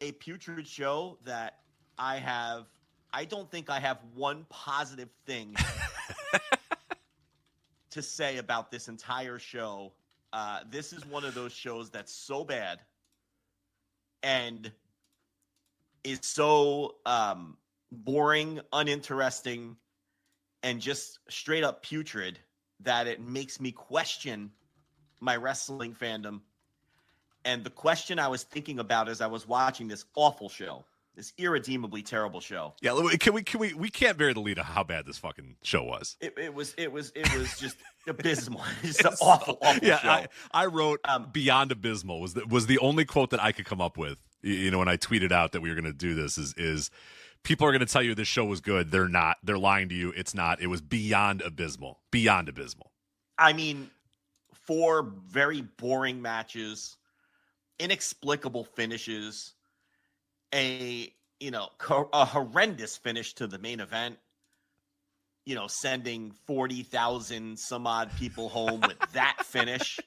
a putrid show that I don't think I have one positive thing to say about this entire show. This is one of those shows that's so bad and is so boring, uninteresting, and just straight up putrid that it makes me question my wrestling fandom. And the question I was thinking about as I was watching this awful show, this irredeemably terrible show. Yeah, we can't bear the lead of how bad this fucking show was. It was just abysmal. It's an awful show. I wrote beyond abysmal was the only quote that I could come up with. You know, when I tweeted out that we were going to do this is people are going to tell you this show was good. They're not. They're lying to you. It's not. It was beyond abysmal. Beyond abysmal. I mean, 4 very boring matches, inexplicable finishes, a horrendous finish to the main event, sending 40,000 some odd people home with that finish.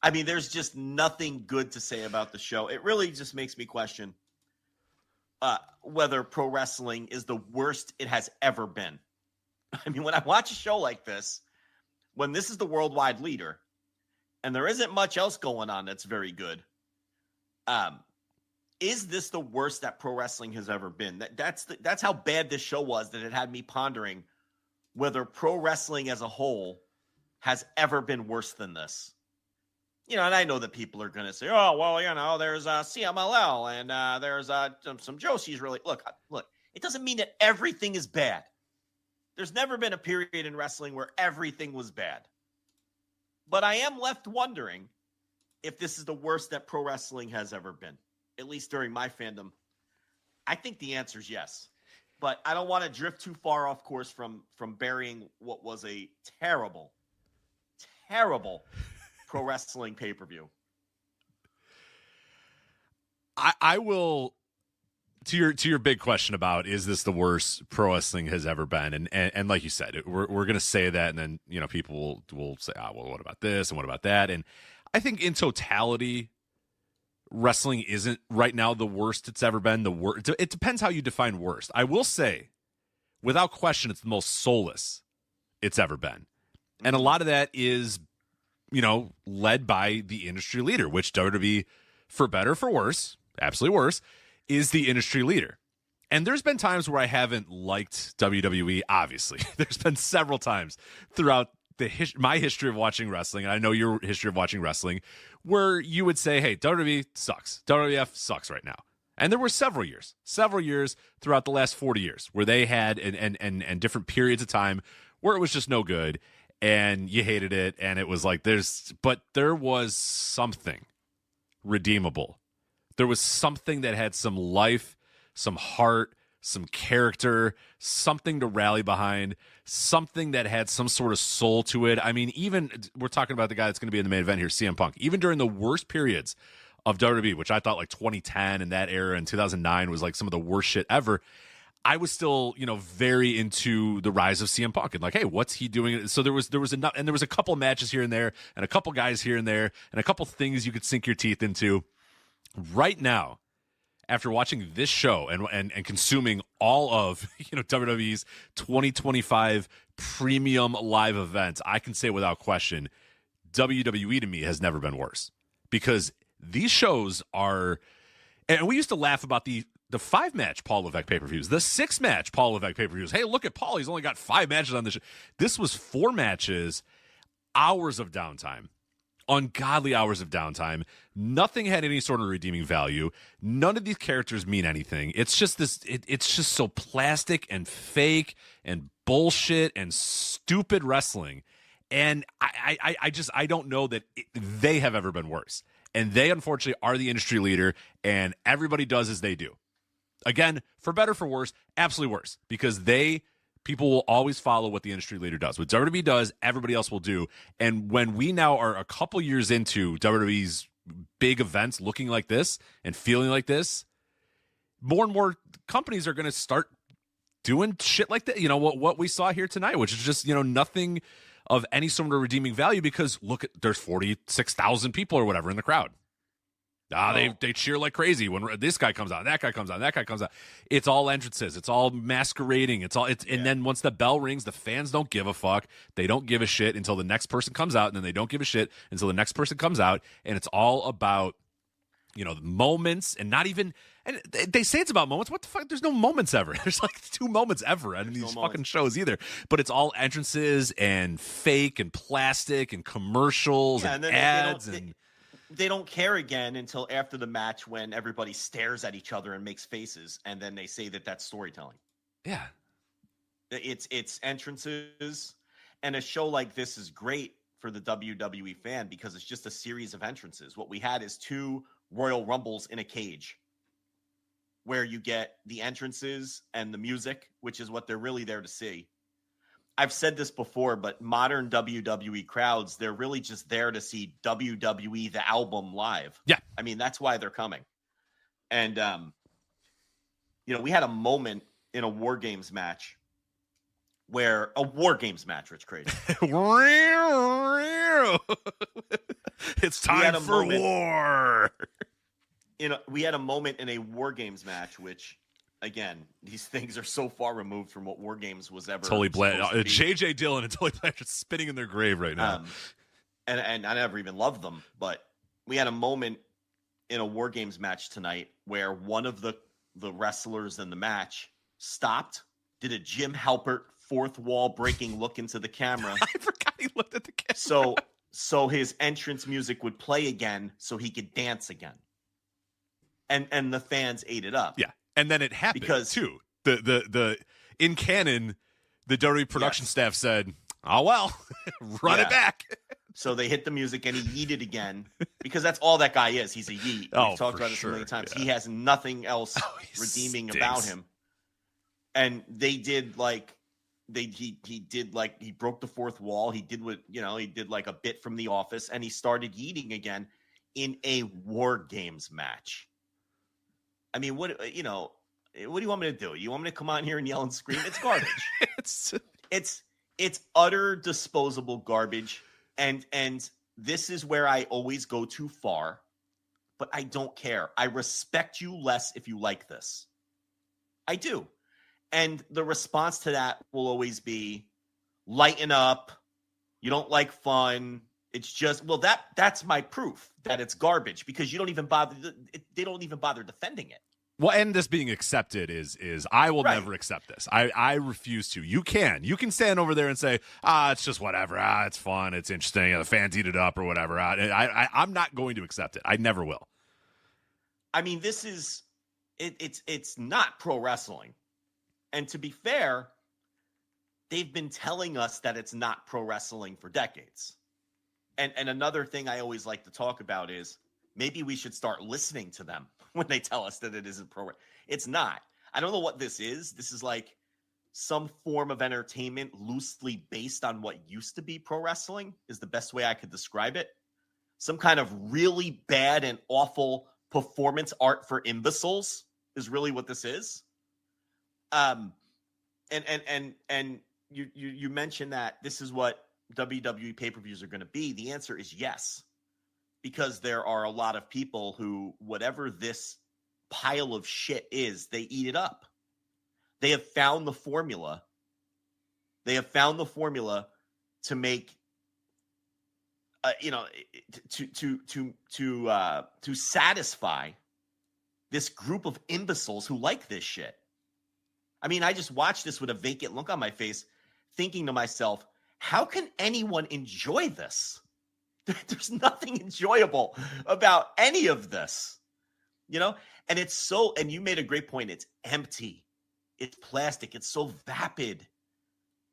I mean, there's just nothing good to say about the show. It really just makes me question whether pro wrestling is the worst it has ever been. I mean, when I watch a show like this, when this is the worldwide leader and there isn't much else going on that's very good, is this the worst that pro wrestling has ever been? That's how bad this show was, that it had me pondering whether pro wrestling as a whole has ever been worse than this. And I know that people are going to say, oh, well, there's CMLL and there's some Josie's really. Look, it doesn't mean that everything is bad. There's never been a period in wrestling where everything was bad. But I am left wondering if this is the worst that pro wrestling has ever been, at least during my fandom. I think the answer is yes. But I don't want to drift too far off course from burying what was a terrible, terrible pro wrestling pay-per-view. I will, to your big question about, is this the worst pro wrestling has ever been? And like you said, we're going to say that, and then, people will say, well, what about this and what about that? And I think in totality, wrestling isn't right now the worst it's ever been. It depends how you define worst. I will say, without question, it's the most soulless it's ever been. And a lot of that is, led by the industry leader, which WWE, for better or for worse, absolutely worse, is the industry leader. And there's been times where I haven't liked WWE, obviously. There's been several times throughout my history of watching wrestling, and I know your history of watching wrestling, where you would say, hey, WWE sucks. WWF sucks right now. And there were several years throughout the last 40 years where they had and different periods of time where it was just no good and you hated it. And it was like, but there was something redeemable. There was something that had some life, some heart, some character, something to rally behind, something that had some sort of soul to it. I mean, even we're talking about the guy that's going to be in the main event here, CM Punk. Even during the worst periods of WWE, which I thought like 2010 and that era and 2009 was like some of the worst shit ever, I was still, very into the rise of CM Punk and like, hey, what's he doing? So there was enough, and there was a couple matches here and there, and a couple guys here and there, and a couple things you could sink your teeth into. Right now, after watching this show and consuming all of WWE's 2025 premium live events, I can say without question, WWE to me has never been worse, because these shows are, and we used to laugh about the 5-match Paul Levesque pay-per-views, the 6-match Paul Levesque pay-per-views. Hey, look at Paul, he's only got 5 matches on this show. This was 4 matches, hours of downtime. Ungodly hours of downtime. Nothing had any sort of redeeming value. None of these characters mean anything. It's just this. It's just so plastic and fake and bullshit and stupid wrestling. And I don't know that they have ever been worse. And they unfortunately are the industry leader, and everybody does as they do. Again, for better, for worse, absolutely worse, because people will always follow what the industry leader does. What WWE does, everybody else will do. And when we now are a couple years into WWE's big events looking like this and feeling like this, more and more companies are going to start doing shit like that. What we saw here tonight, which is just, nothing of any sort of redeeming value, because look, there's 46,000 people or whatever in the crowd. They cheer like crazy when this guy comes out, that guy comes out, that guy comes out. It's all entrances. It's all masquerading. And then once the bell rings, the fans don't give a fuck. They don't give a shit until the next person comes out, and then they don't give a shit until the next person comes out. And it's all about, the moments, and not even. And they say it's about moments. What the fuck? There's no moments ever. There's like 2 moments ever on these fucking shows either. But it's all entrances and fake and plastic and commercials and ads They don't care again until after the match when everybody stares at each other and makes faces, and then they say that that's storytelling. Yeah. It's entrances, and a show like this is great for the WWE fan because it's just a series of entrances. What we had is 2 Royal Rumbles in a cage where you get the entrances and the music, which is what they're really there to see. I've said this before, but modern WWE crowds, they're really just there to see WWE, the album, live. Yeah. I mean, that's why they're coming. And, we had a moment in a War Games match where Rich Crazy. It's time for war. We had a moment in a War Games match, which, again, these things are so far removed from what War Games was ever. Tully Blanchard, J.J. Dillon and Tully Blanchard spinning in their grave right now. And I never even loved them, but we had a moment in a War Games match tonight where one of the wrestlers in the match stopped, did a Jim Halpert fourth wall breaking look into the camera. I forgot he looked at the camera. So his entrance music would play again so he could dance again. And the fans ate it up. Yeah. And then it happened too. The in canon, the WWE production staff said, "Oh well, run it back." So they hit the music and he yeeted again because that's all that guy is. He's a yeet. We've talked about this a million times. Yeah. He has nothing else redeeming about him. And they did he broke the fourth wall. He did he did like a bit from The Office, and he started yeeting again in a War Games match. I mean, what do you want me to do? You want me to come on here and yell and scream? It's garbage. it's utter disposable garbage. And this is where I always go too far, but I don't care. I respect you less if you like this. I do. And the response to that will always be lighten up. You don't like fun. It's just, that's my proof that it's garbage because you don't even bother. They don't even bother defending it. Well, and this being accepted is I will never accept this. I refuse to. You can stand over there and say, it's just whatever. It's fun. It's interesting. The fans eat it up or whatever. I'm not going to accept it. I never will. I mean, this is, it's not pro wrestling. And to be fair, they've been telling us that it's not pro wrestling for decades. And another thing I always like to talk about is maybe we should start listening to them when they tell us that it isn't pro. It's not. I don't know what this is. This is like some form of entertainment loosely based on what used to be pro wrestling is the best way I could describe it. Some kind of really bad and awful performance art for imbeciles is really what this is. And you mentioned that this is what WWE pay-per-views are going to be. The answer is yes, because there are a lot of people who, whatever this pile of shit is, they eat it up. They have found the formula. They have found the formula to make, to satisfy this group of imbeciles who like this shit. I mean, I just watched this with a vacant look on my face, thinking to myself, how can anyone enjoy this? There's nothing enjoyable about any of this, and it's so, and you made a great point. It's empty. It's plastic. It's so vapid.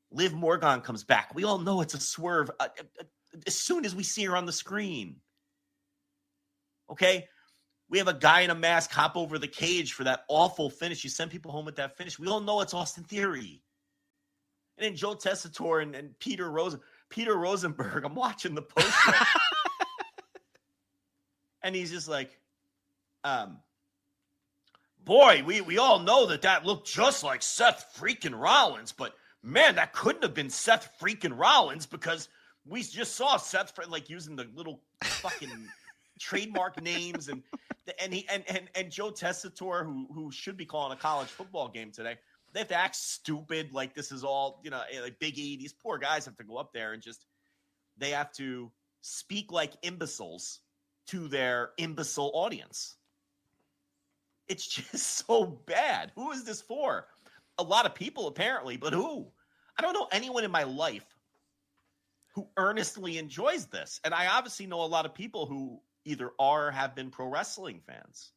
Liv Morgan comes back. We all know it's a swerve as soon as we see her on the screen. Okay. We have a guy in a mask hop over the cage for that awful finish. You send people home with that finish. We all know it's Austin Theory. And then Joe Tessitore and Peter Rosenberg, I'm watching the poster. And he's just like, boy, we all know that looked just like Seth freaking Rollins. But, man, that couldn't have been Seth freaking Rollins because we just saw Seth, like, using the little fucking trademark names and Joe Tessitore, who should be calling a college football game today. They have to act stupid, like this is all, like Big E. These poor guys have to go up there and they have to speak like imbeciles to their imbecile audience. It's just so bad. Who is this for? A lot of people, apparently, but who? I don't know anyone in my life who earnestly enjoys this. And I obviously know a lot of people who either are or have been pro wrestling fans.